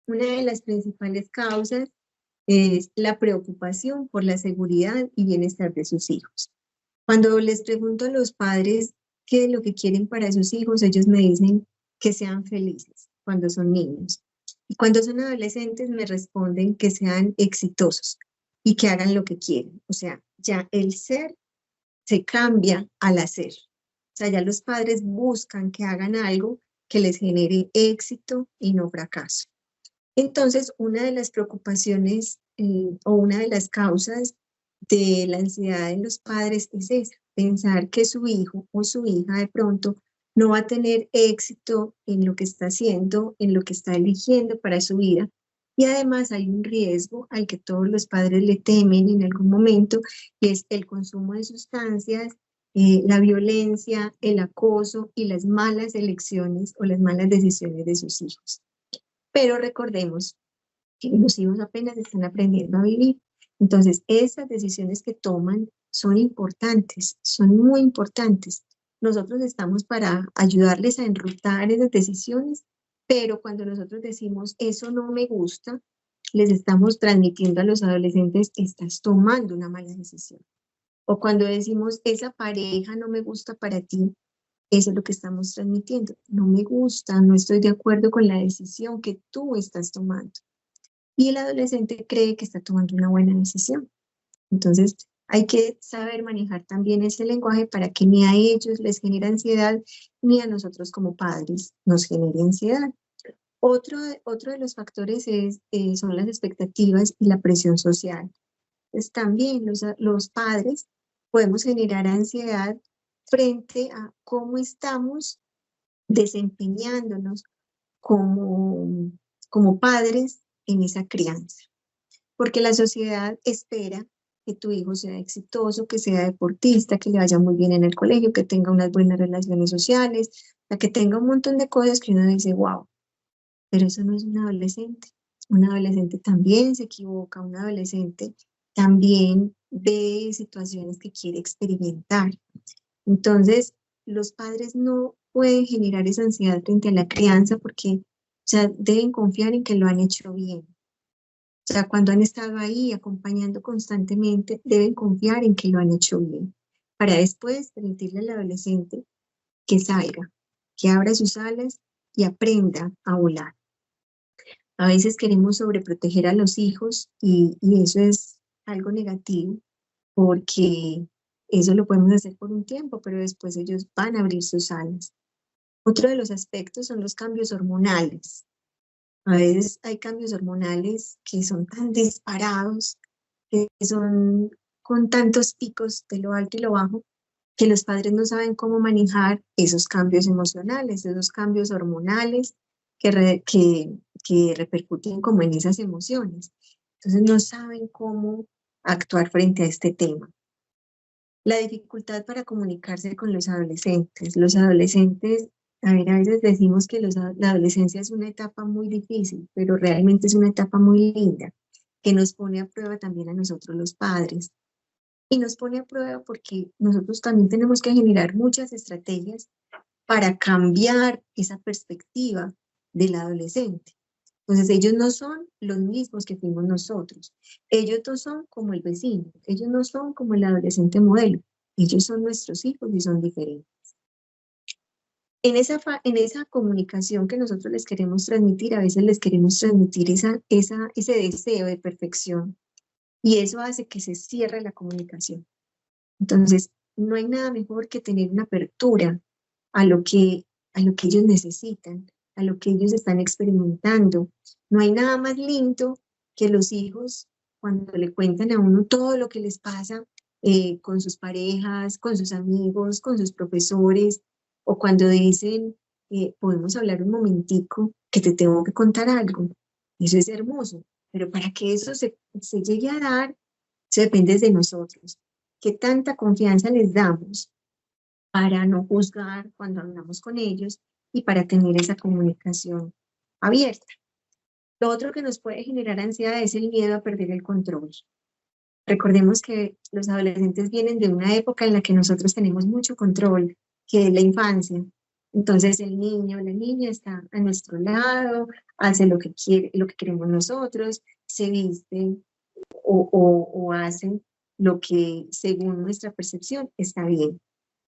Una de las principales causas es la preocupación por la seguridad y bienestar de sus hijos. Cuando les pregunto a los padres qué es lo que quieren para sus hijos, ellos me dicen que sean felices cuando son niños. Y cuando son adolescentes me responden que sean exitosos y que hagan lo que quieren. O sea, ya el ser se cambia al hacer. O sea, ya los padres buscan que hagan algo que les genere éxito y no fracaso. Entonces, una de las preocupaciones o una de las causas de la ansiedad de los padres es esa, pensar que su hijo o su hija de pronto no va a tener éxito en lo que está haciendo, en lo que está eligiendo para su vida. Y además hay un riesgo al que todos los padres le temen en algún momento, y es el consumo de sustancias, la violencia, el acoso y las malas elecciones o las malas decisiones de sus hijos. Pero recordemos que los hijos apenas están aprendiendo a vivir. Entonces, esas decisiones que toman son importantes, son muy importantes. Nosotros estamos para ayudarles a enrutar esas decisiones, pero cuando nosotros decimos, eso no me gusta, les estamos transmitiendo a los adolescentes, estás tomando una mala decisión. O cuando decimos, esa pareja no me gusta para ti, eso es lo que estamos transmitiendo. No me gusta, no estoy de acuerdo con la decisión que tú estás tomando. Y el adolescente cree que está tomando una buena decisión. Entonces, hay que saber manejar también ese lenguaje para que ni a ellos les genere ansiedad, ni a nosotros como padres nos genere ansiedad. Otro de los factores son las expectativas y la presión social. Entonces, también los padres podemos generar ansiedad frente a cómo estamos desempeñándonos como, como padres en esa crianza. Porque la sociedad espera que tu hijo sea exitoso, que sea deportista, que le vaya muy bien en el colegio, que tenga unas buenas relaciones sociales, que tenga un montón de cosas que uno dice, wow, pero eso no es un adolescente. Un adolescente también se equivoca, un adolescente también ve situaciones que quiere experimentar. Entonces, los padres no pueden generar esa ansiedad frente a la crianza porque, o sea, deben confiar en que lo han hecho bien. O sea, cuando han estado ahí acompañando constantemente, deben confiar en que lo han hecho bien, para después permitirle al adolescente que salga, que abra sus alas y aprenda a volar. A veces queremos sobreproteger a los hijos y eso es algo negativo porque eso lo podemos hacer por un tiempo, pero después ellos van a abrir sus alas. Otro de los aspectos son los cambios hormonales. A veces hay cambios hormonales que son tan disparados, que son con tantos picos de lo alto y lo bajo, que los padres no saben cómo manejar esos cambios emocionales, esos cambios hormonales que repercuten como en esas emociones. Entonces no saben cómo actuar frente a este tema. La dificultad para comunicarse con los adolescentes. Los adolescentes, a ver, a veces decimos que la adolescencia es una etapa muy difícil, pero realmente es una etapa muy linda, que nos pone a prueba también a nosotros los padres. Y nos pone a prueba porque nosotros también tenemos que generar muchas estrategias para cambiar esa perspectiva del adolescente. Entonces ellos no son los mismos que fuimos nosotros. Ellos no son como el vecino. Ellos no son como el adolescente modelo. Ellos son nuestros hijos y son diferentes. En esa comunicación que nosotros les queremos transmitir, a veces les queremos transmitir ese deseo de perfección y eso hace que se cierre la comunicación. Entonces, no hay nada mejor que tener una apertura a a lo que ellos necesitan, a lo que ellos están experimentando. No hay nada más lindo que los hijos cuando le cuentan a uno todo lo que les pasa con sus parejas, con sus amigos, con sus profesores, o cuando dicen, podemos hablar un momentico, que te tengo que contar algo. Eso es hermoso, pero para que eso se llegue a dar, se depende de nosotros. ¿Qué tanta confianza les damos para no juzgar cuando hablamos con ellos y para tener esa comunicación abierta? Lo otro que nos puede generar ansiedad es el miedo a perder el control. Recordemos que los adolescentes vienen de una época en la que nosotros tenemos mucho control, que es la infancia. Entonces el niño o la niña está a nuestro lado, hace lo que quiere, lo que queremos nosotros, se viste o hacen lo que según nuestra percepción está bien.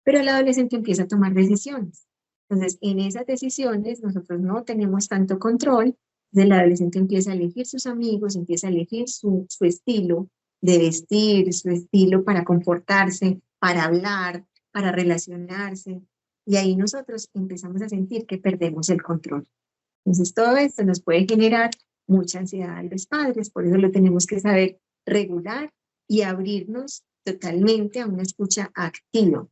Pero el adolescente empieza a tomar decisiones. Entonces, en esas decisiones nosotros no tenemos tanto control. El adolescente empieza a elegir sus amigos, empieza a elegir su estilo de vestir, su estilo para comportarse, para hablar, para relacionarse. Y ahí nosotros empezamos a sentir que perdemos el control. Entonces, todo esto nos puede generar mucha ansiedad a los padres, por eso lo tenemos que saber regular y abrirnos totalmente a una escucha activa,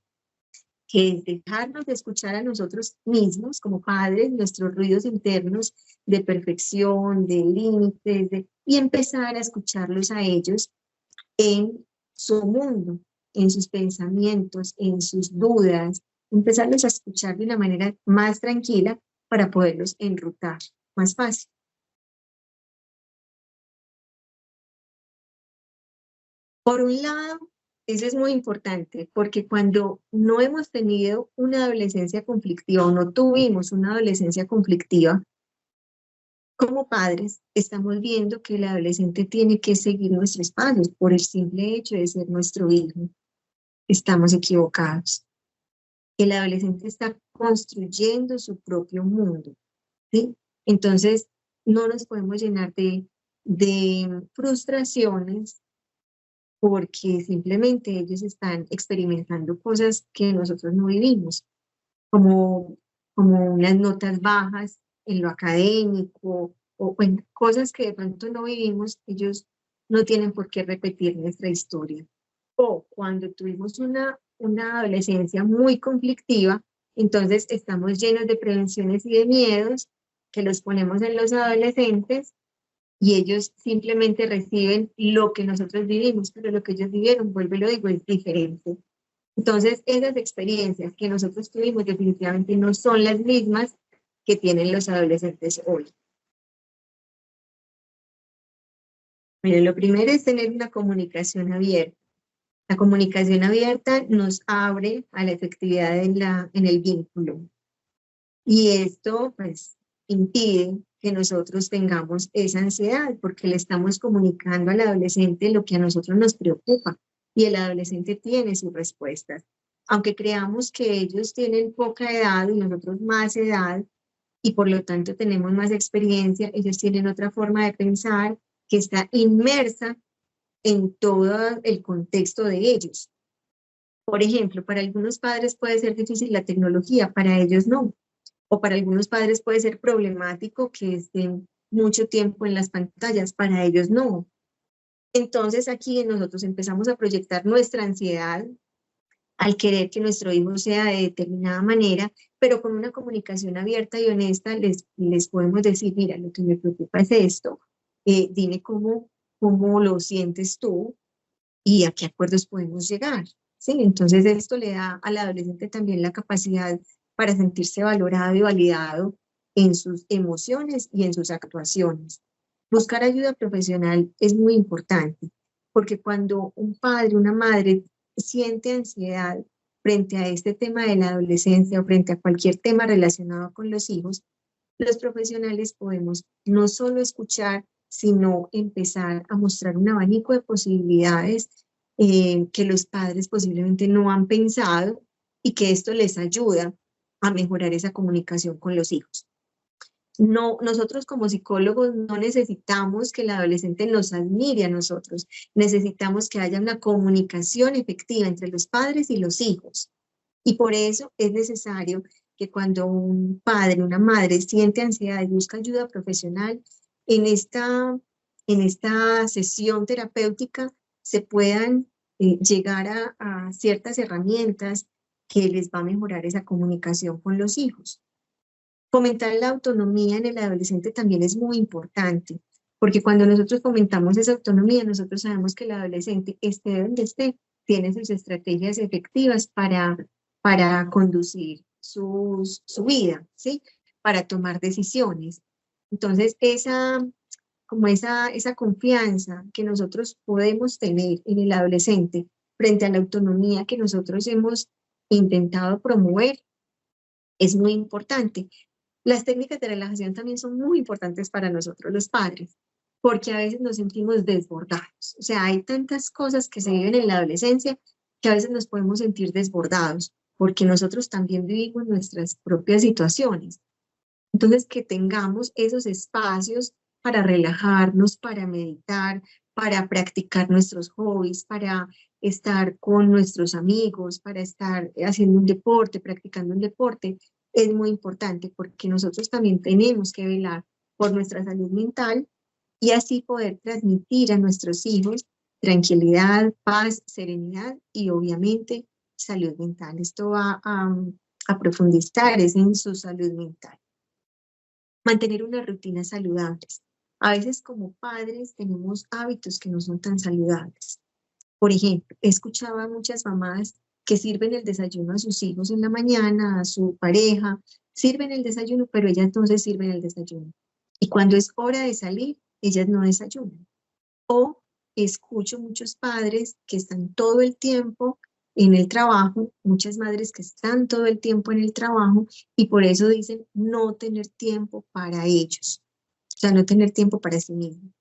que es dejarnos de escuchar a nosotros mismos como padres, nuestros ruidos internos de perfección, de límites, y empezar a escucharlos a ellos en su mundo, en sus pensamientos, en sus dudas, empezarlos a escuchar de una manera más tranquila para poderlos enrutar más fácil. Por un lado, eso es muy importante, porque cuando no hemos tenido una adolescencia conflictiva o no tuvimos una adolescencia conflictiva, como padres estamos viendo que el adolescente tiene que seguir nuestros pasos por el simple hecho de ser nuestro hijo. Estamos equivocados. El adolescente está construyendo su propio mundo, ¿sí? Entonces, no nos podemos llenar de frustraciones porque simplemente ellos están experimentando cosas que nosotros no vivimos, como, como unas notas bajas en lo académico o bueno, cosas que de pronto no vivimos, ellos no tienen por qué repetir nuestra historia. O cuando tuvimos una adolescencia muy conflictiva, entonces estamos llenos de prevenciones y de miedos que los ponemos en los adolescentes y ellos simplemente reciben lo que nosotros vivimos, pero lo que ellos vivieron, vuelvo y lo digo, es diferente. Entonces, esas experiencias que nosotros tuvimos definitivamente no son las mismas que tienen los adolescentes hoy. Pero lo primero es tener una comunicación abierta. La comunicación abierta nos abre a la efectividad en el vínculo. Y esto, pues, impide que nosotros tengamos esa ansiedad, porque le estamos comunicando al adolescente lo que a nosotros nos preocupa, y el adolescente tiene sus respuestas. Aunque creamos que ellos tienen poca edad y nosotros más edad, y por lo tanto tenemos más experiencia, ellos tienen otra forma de pensar que está inmersa en todo el contexto de ellos. Por ejemplo, para algunos padres puede ser difícil la tecnología, para ellos no. O para algunos padres puede ser problemático que estén mucho tiempo en las pantallas, para ellos no. Entonces aquí nosotros empezamos a proyectar nuestra ansiedad al querer que nuestro hijo sea de determinada manera, pero con una comunicación abierta y honesta les podemos decir, mira, lo que me preocupa es esto, dime cómo lo sientes tú y a qué acuerdos podemos llegar. ¿Sí? Entonces esto le da al adolescente también la capacidad para sentirse valorado y validado en sus emociones y en sus actuaciones. Buscar ayuda profesional es muy importante, porque cuando un padre, una madre siente ansiedad frente a este tema de la adolescencia o frente a cualquier tema relacionado con los profesionales podemos no solo escuchar, sino empezar a mostrar un abanico de posibilidades que los padres posiblemente no han pensado y que esto les ayuda a mejorar esa comunicación con los hijos. No, nosotros como psicólogos no necesitamos que el adolescente nos admire a nosotros, necesitamos que haya una comunicación efectiva entre los padres y los hijos. Y por eso es necesario que cuando un padre, una madre siente ansiedad y busca ayuda profesional, en esta sesión terapéutica se puedan llegar a ciertas herramientas que les va a mejorar esa comunicación con los hijos. Fomentar la autonomía en el adolescente también es muy importante, porque cuando nosotros fomentamos esa autonomía, nosotros sabemos que el adolescente, esté donde esté, tiene sus estrategias efectivas para conducir su vida, ¿sí? Para tomar decisiones. Entonces, esa confianza que nosotros podemos tener en el adolescente frente a la autonomía que nosotros hemos intentado promover, Es muy importante. Las técnicas de relajación también son muy importantes para nosotros, los padres, porque a veces nos sentimos desbordados. O sea, hay tantas cosas que se viven en la adolescencia que a veces nos podemos sentir desbordados, porque nosotros también vivimos nuestras propias situaciones. Entonces, que tengamos esos espacios para relajarnos, para meditar, para practicar nuestros hobbies, para estar con nuestros amigos, para estar haciendo un deporte, practicando un deporte, es muy importante porque nosotros también tenemos que velar por nuestra salud mental y así poder transmitir a nuestros hijos tranquilidad, paz, serenidad y obviamente salud mental. Esto va a profundizar es en su salud mental. Mantener una rutina saludables. A veces como padres tenemos hábitos que no son tan saludables. Por ejemplo, he escuchado a muchas mamás que sirven el desayuno a sus hijos en la mañana, a su pareja, sirven el desayuno, pero ellas no se sirven el desayuno. Y cuando es hora de salir, ellas no desayunan. O escucho muchos padres que están todo el tiempo en el trabajo, muchas madres que están todo el tiempo en el trabajo y por eso dicen no tener tiempo para ellos, o sea, no tener tiempo para sí mismos.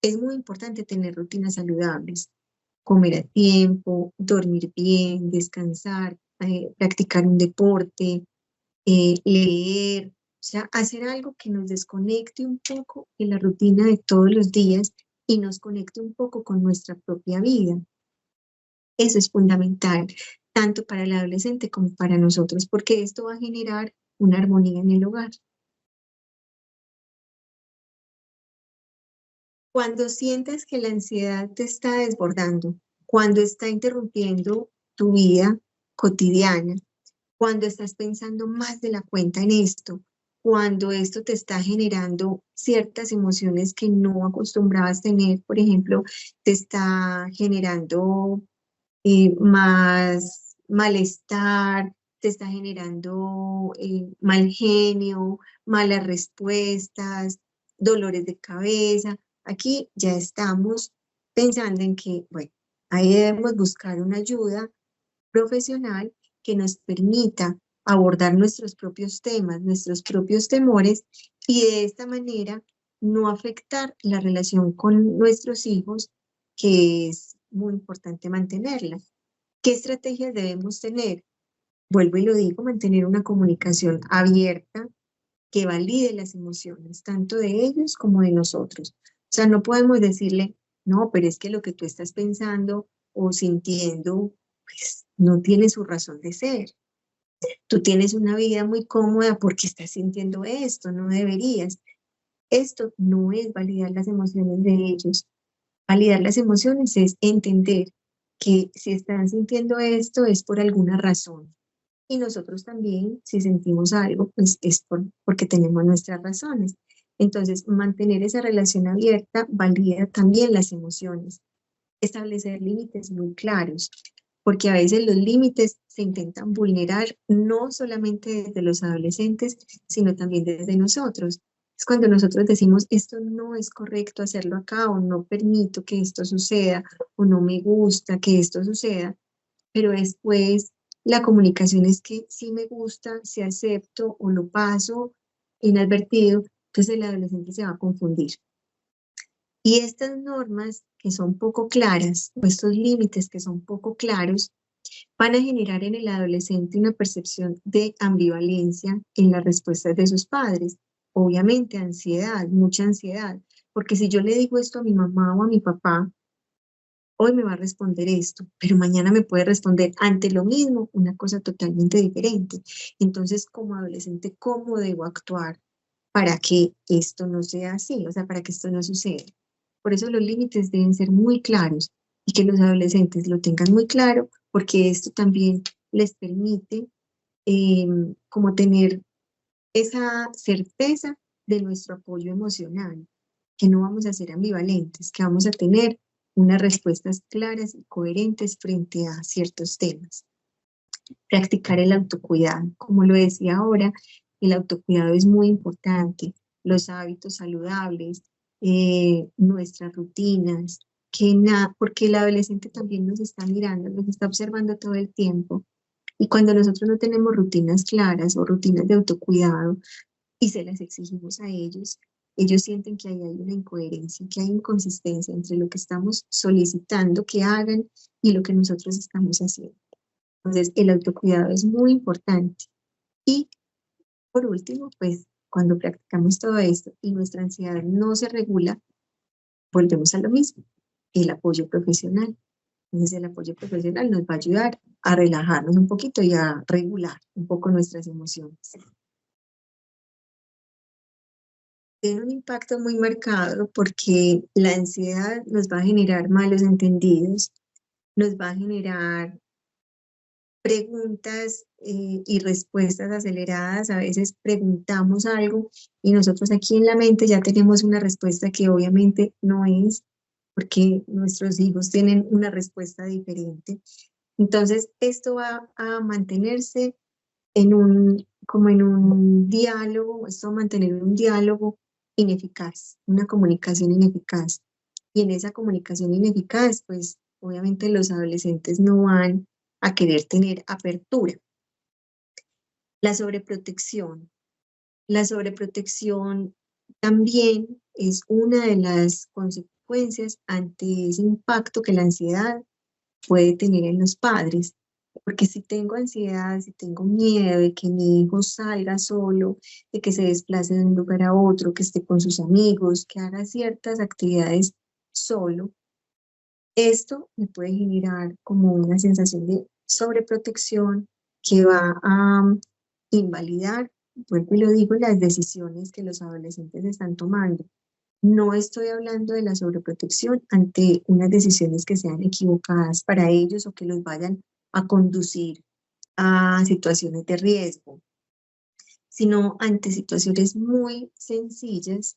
Es muy importante tener rutinas saludables, comer a tiempo, dormir bien, descansar, practicar un deporte, leer, o sea, hacer algo que nos desconecte un poco de la rutina de todos los días y nos conecte un poco con nuestra propia vida. Eso es fundamental, tanto para el adolescente como para nosotros, porque esto va a generar una armonía en el hogar. Cuando sientes que la ansiedad te está desbordando, cuando está interrumpiendo tu vida cotidiana, cuando estás pensando más de la cuenta en esto, cuando esto te está generando ciertas emociones que no acostumbrabas tener, por ejemplo, te está generando más malestar, te está generando mal genio, malas respuestas, dolores de cabeza. Aquí ya estamos pensando en que, bueno, ahí debemos buscar una ayuda profesional que nos permita abordar nuestros propios temas, nuestros propios temores y de esta manera no afectar la relación con nuestros hijos, que es muy importante mantenerla. ¿Qué estrategias debemos tener? Vuelvo y lo digo, mantener una comunicación abierta que valide las emociones, tanto de ellos como de nosotros. O sea, no podemos decirle, no, pero es que lo que tú estás pensando o sintiendo, pues no tiene su razón de ser. Tú tienes una vida muy cómoda porque estás sintiendo esto, no deberías. Esto no es validar las emociones de ellos. Validar las emociones es entender que si están sintiendo esto es por alguna razón. Y nosotros también, si sentimos algo, pues es porque tenemos nuestras razones. Entonces, mantener esa relación abierta valida también las emociones. Establecer límites muy claros, porque a veces los límites se intentan vulnerar no solamente desde los adolescentes, sino también desde nosotros. Es cuando nosotros decimos, esto no es correcto hacerlo acá, o no permito que esto suceda, o no me gusta que esto suceda, pero después la comunicación es que sí me gusta, si acepto o lo paso inadvertido, entonces el adolescente se va a confundir. Y estas normas que son poco claras, o estos límites que son poco claros, van a generar en el adolescente una percepción de ambivalencia en las respuestas de sus padres. Obviamente ansiedad, mucha ansiedad, porque si yo le digo esto a mi mamá o a mi papá, hoy me va a responder esto, pero mañana me puede responder ante lo mismo una cosa totalmente diferente. Entonces, como adolescente, ¿cómo debo actuar para que esto no sea así? O sea, para que esto no suceda. Por eso los límites deben ser muy claros y que los adolescentes lo tengan muy claro, porque esto también les permite como tener esa certeza de nuestro apoyo emocional, que no vamos a ser ambivalentes, que vamos a tener unas respuestas claras y coherentes frente a ciertos temas. Practicar el autocuidado. Como lo decía ahora, el autocuidado es muy importante. Los hábitos saludables, nuestras rutinas, porque el adolescente también nos está mirando, nos está observando todo el tiempo. Y cuando nosotros no tenemos rutinas claras o rutinas de autocuidado y se las exigimos a ellos sienten que ahí hay una incoherencia, que hay inconsistencia entre lo que estamos solicitando que hagan y lo que nosotros estamos haciendo. Entonces, el autocuidado es muy importante. Y por último, pues cuando practicamos todo esto y nuestra ansiedad no se regula, volvemos a lo mismo, el apoyo profesional. Entonces, el apoyo profesional nos va a ayudar a relajarnos un poquito y a regular un poco nuestras emociones. Tiene un impacto muy marcado porque la ansiedad nos va a generar malos entendidos, nos va a generar preguntas y respuestas aceleradas. A veces preguntamos algo y nosotros aquí en la mente ya tenemos una respuesta que obviamente no es, porque nuestros hijos tienen una respuesta diferente. Entonces, esto va a mantenerse como en un diálogo, esto va a mantener un diálogo ineficaz, una comunicación ineficaz. Y en esa comunicación ineficaz, pues obviamente los adolescentes no van a querer tener apertura. La sobreprotección. La sobreprotección también es una de las consecuencias ante ese impacto que la ansiedad puede tener en los padres. Porque si tengo ansiedad, si tengo miedo de que mi hijo salga solo, de que se desplace de un lugar a otro, que esté con sus amigos, que haga ciertas actividades solo, esto me puede generar como una sensación de sobreprotección que va a invalidar, vuelvo y lo digo, las decisiones que los adolescentes están tomando. No estoy hablando de la sobreprotección ante unas decisiones que sean equivocadas para ellos o que los vayan a conducir a situaciones de riesgo, sino ante situaciones muy sencillas.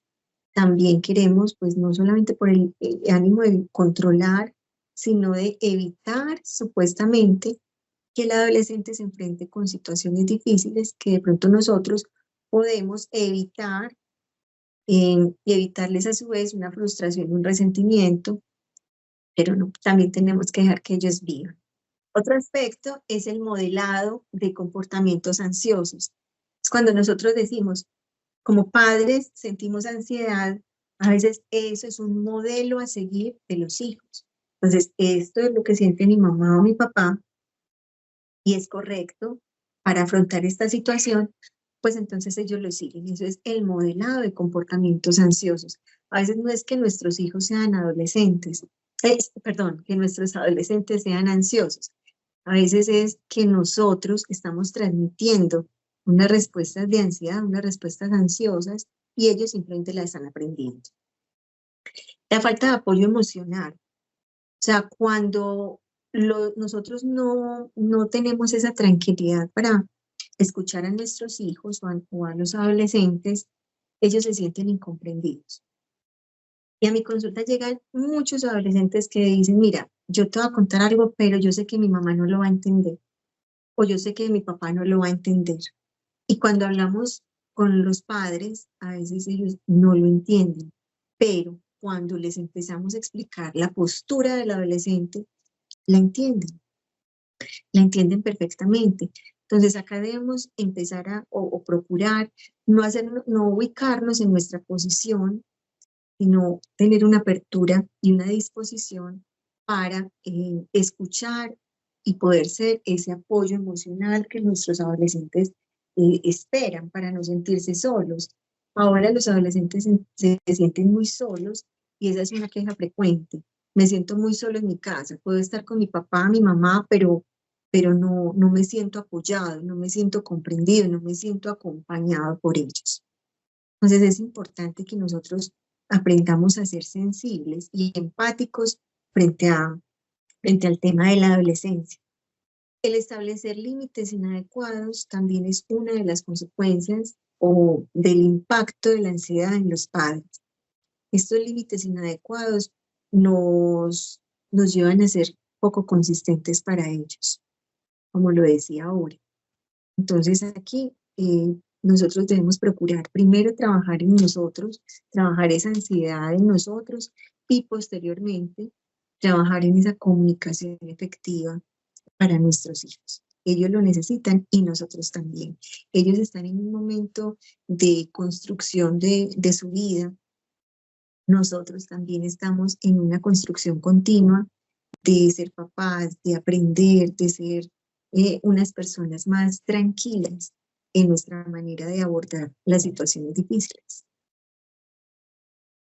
También queremos, pues no solamente por el ánimo de controlar, sino de evitar supuestamente que el adolescente se enfrente con situaciones difíciles que de pronto nosotros podemos evitar y evitarles a su vez una frustración, un resentimiento, pero no, también tenemos que dejar que ellos vivan. Otro aspecto es el modelado de comportamientos ansiosos. Es cuando nosotros decimos, como padres sentimos ansiedad, a veces eso es un modelo a seguir de los hijos. Entonces, esto es lo que siente mi mamá o mi papá y es correcto para afrontar esta situación, pues entonces ellos lo siguen. Eso es el modelado de comportamientos ansiosos. A veces no es que nuestros hijos sean adolescentes, perdón, que nuestros adolescentes sean ansiosos. A veces es que nosotros estamos transmitiendo unas respuestas de ansiedad, unas respuestas ansiosas, y ellos simplemente las están aprendiendo. La falta de apoyo emocional. O sea, cuando nosotros no tenemos esa tranquilidad para escuchar a nuestros hijos o a los adolescentes, ellos se sienten incomprendidos. Y a mi consulta llegan muchos adolescentes que dicen, mira, yo te voy a contar algo, pero yo sé que mi mamá no lo va a entender, o yo sé que mi papá no lo va a entender. Y cuando hablamos con los padres, a veces ellos no lo entienden, pero cuando les empezamos a explicar la postura del adolescente, la entienden, la entienden perfectamente. Entonces acá debemos empezar o procurar no ubicarnos en nuestra posición, sino tener una apertura y una disposición para escuchar y poder ser ese apoyo emocional que nuestros adolescentes esperan para no sentirse solos. Ahora los adolescentes se sienten muy solos y esa es una queja frecuente. Me siento muy solo en mi casa, puedo estar con mi papá, mi mamá, pero no me siento apoyado, no me siento comprendido, no me siento acompañado por ellos. Entonces es importante que nosotros aprendamos a ser sensibles y empáticos frente al tema de la adolescencia. El establecer límites inadecuados también es una de las consecuencias o del impacto de la ansiedad en los padres. Estos límites inadecuados nos llevan a ser poco consistentes para ellos, como lo decía ahora. Entonces aquí nosotros debemos procurar primero trabajar en nosotros, trabajar esa ansiedad en nosotros y posteriormente trabajar en esa comunicación efectiva para nuestros hijos. Ellos lo necesitan y nosotros también. Ellos están en un momento de construcción de su vida. Nosotros también estamos en una construcción continua de ser papás, de aprender, de ser unas personas más tranquilas en nuestra manera de abordar las situaciones difíciles.